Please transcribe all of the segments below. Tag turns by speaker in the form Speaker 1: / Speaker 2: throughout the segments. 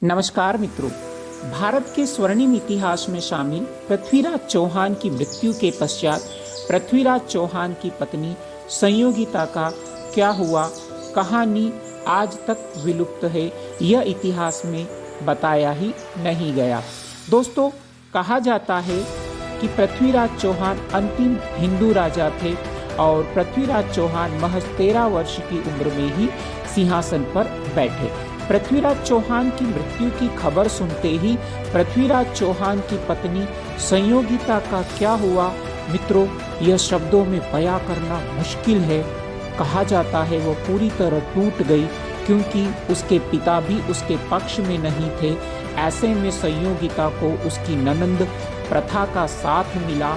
Speaker 1: नमस्कार मित्रों। भारत के स्वर्णिम इतिहास में शामिल पृथ्वीराज चौहान की मृत्यु के पश्चात पृथ्वीराज चौहान की पत्नी संयोगिता का क्या हुआ, कहानी आज तक विलुप्त है। यह इतिहास में बताया ही नहीं गया। दोस्तों, कहा जाता है कि पृथ्वीराज चौहान अंतिम हिंदू राजा थे और पृथ्वीराज चौहान महज 13 वर्ष की उम्र में ही सिंहासन पर बैठे। पृथ्वीराज चौहान की मृत्यु की खबर सुनते ही पृथ्वीराज चौहान की पत्नी संयोगिता का क्या हुआ, मित्रों, यह शब्दों में बयां करना मुश्किल है। कहा जाता है वो पूरी तरह टूट गई, क्योंकि उसके पिता भी उसके पक्ष में नहीं थे। ऐसे में संयोगिता को उसकी ननंद प्रथा का साथ मिला।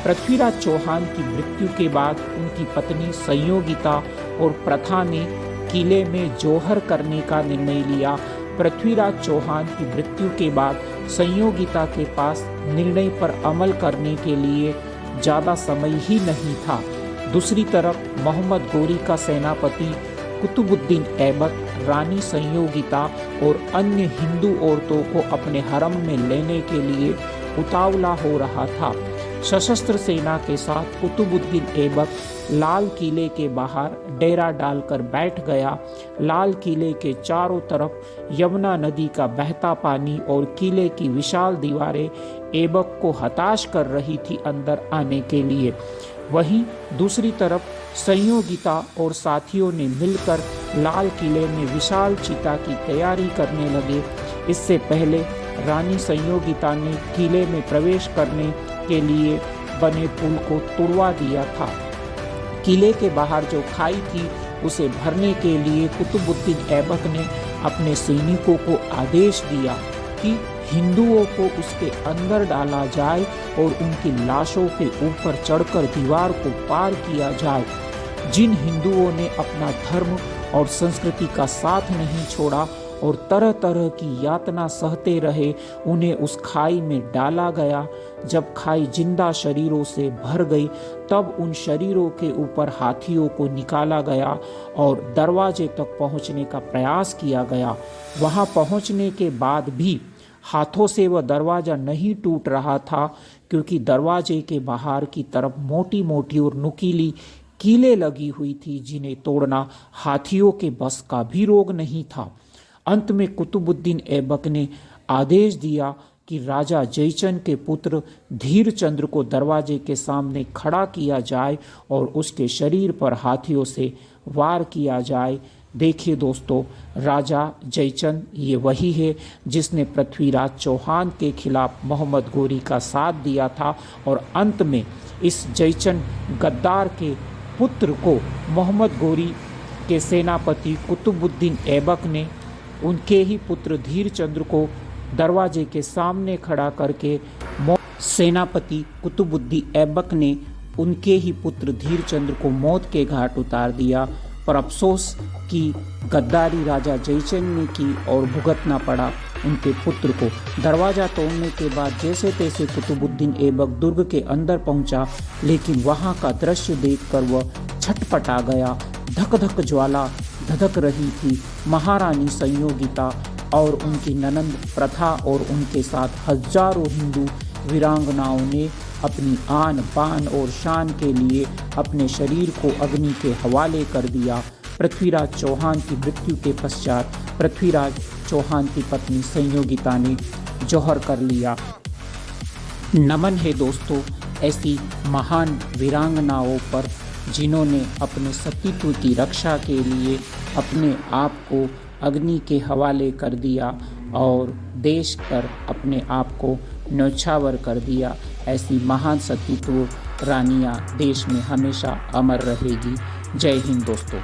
Speaker 1: पृथ्वीराज चौहान की मृत्यु के बाद उनकी पत्नी संयोगिता और प्रथा ने किले में जौहर करने का निर्णय लिया। पृथ्वीराज चौहान की मृत्यु के बाद संयोगिता के पास निर्णय पर अमल करने के लिए ज़्यादा समय ही नहीं था। दूसरी तरफ मोहम्मद गोरी का सेनापति कुतुबुद्दीन ऐबक रानी संयोगिता और अन्य हिंदू औरतों को अपने हरम में लेने के लिए उतावला हो रहा था। सशस्त्र सेना के साथ कुतुबुद्दीन ऐबक लाल किले के बाहर डेरा डालकर बैठ गया। लाल किले के चारों तरफ यमुना नदी का बहता पानी और किले की विशाल दीवारें ऐबक को हताश कर रही थी अंदर आने के लिए। वहीं दूसरी तरफ संयोगिता और साथियों ने मिलकर लाल किले में विशाल चिता की तैयारी करने लगे। इससे पहले रानी संयोगिता ने किले में प्रवेश करने के लिए बने पुल को तुड़वा दिया था। किले के बाहर जो खाई थी उसे भरने के लिए कुतुबुद्दीन ऐबक ने अपने सैनिकों को आदेश दिया कि हिंदुओं को उसके अंदर डाला जाए और उनकी लाशों के ऊपर चढ़कर दीवार को पार किया जाए। जिन हिंदुओं ने अपना धर्म और संस्कृति का साथ नहीं छोड़ा और तरह तरह की यातना सहते रहे, उन्हें उस खाई में डाला गया। जब खाई जिंदा शरीरों से भर गई, तब उन शरीरों के ऊपर हाथियों को निकाला गया और दरवाजे तक पहुंचने का प्रयास किया गया। वहां पहुंचने के बाद भी हाथों से वह दरवाजा नहीं टूट रहा था, क्योंकि दरवाजे के बाहर की तरफ मोटी मोटी और नुकीली कीलें लगी हुई थी, जिन्हें तोड़ना हाथियों के बस का भी रोग नहीं था। अंत में कुतुबुद्दीन ऐबक ने आदेश दिया कि राजा जयचंद के पुत्र धीरचंद्र को दरवाजे के सामने खड़ा किया जाए और उसके शरीर पर हाथियों से वार किया जाए। देखिए दोस्तों, राजा जयचंद ये वही है जिसने पृथ्वीराज चौहान के खिलाफ मोहम्मद गोरी का साथ दिया था, और अंत में इस जयचंद गद्दार के पुत्र को मोहम्मद गोरी के सेनापति कुतुबुद्दीन ऐबक ने उनके ही पुत्र धीरचंद्र को दरवाजे के सामने खड़ा करके सेनापति कुतुबुद्दीन ऐबक ने उनके ही पुत्र धीरचंद्र को मौत के घाट उतार दिया। पर अफसोस कि गद्दारी राजा जयचंद ने की और भुगतना पड़ा उनके पुत्र को। दरवाज़ा तोड़ने के बाद जैसे तैसे कुतुबुद्दीन ऐबक दुर्ग के अंदर पहुंचा, लेकिन वहां का दृश्य देखकर वह छटपटा गया। धक धक ज्वाला धधक रही थी। महारानी संयोगिता और उनकी ननंद प्रथा और उनके साथ हजारों हिंदू वीरांगनाओं ने अपनी आन बान और शान के लिए अपने शरीर को अग्नि के हवाले कर दिया। पृथ्वीराज चौहान की मृत्यु के पश्चात पृथ्वीराज चौहान की पत्नी संयोगिता ने जौहर कर लिया। नमन है दोस्तों ऐसी महान वीरांगनाओं पर, जिन्होंने अपने सतीत्व की रक्षा के लिए अपने आप को अग्नि के हवाले कर दिया और देश पर अपने आप को न्यौछावर कर दिया। ऐसी महान सतीत्व रानियां देश में हमेशा अमर रहेगी। जय हिंद दोस्तों।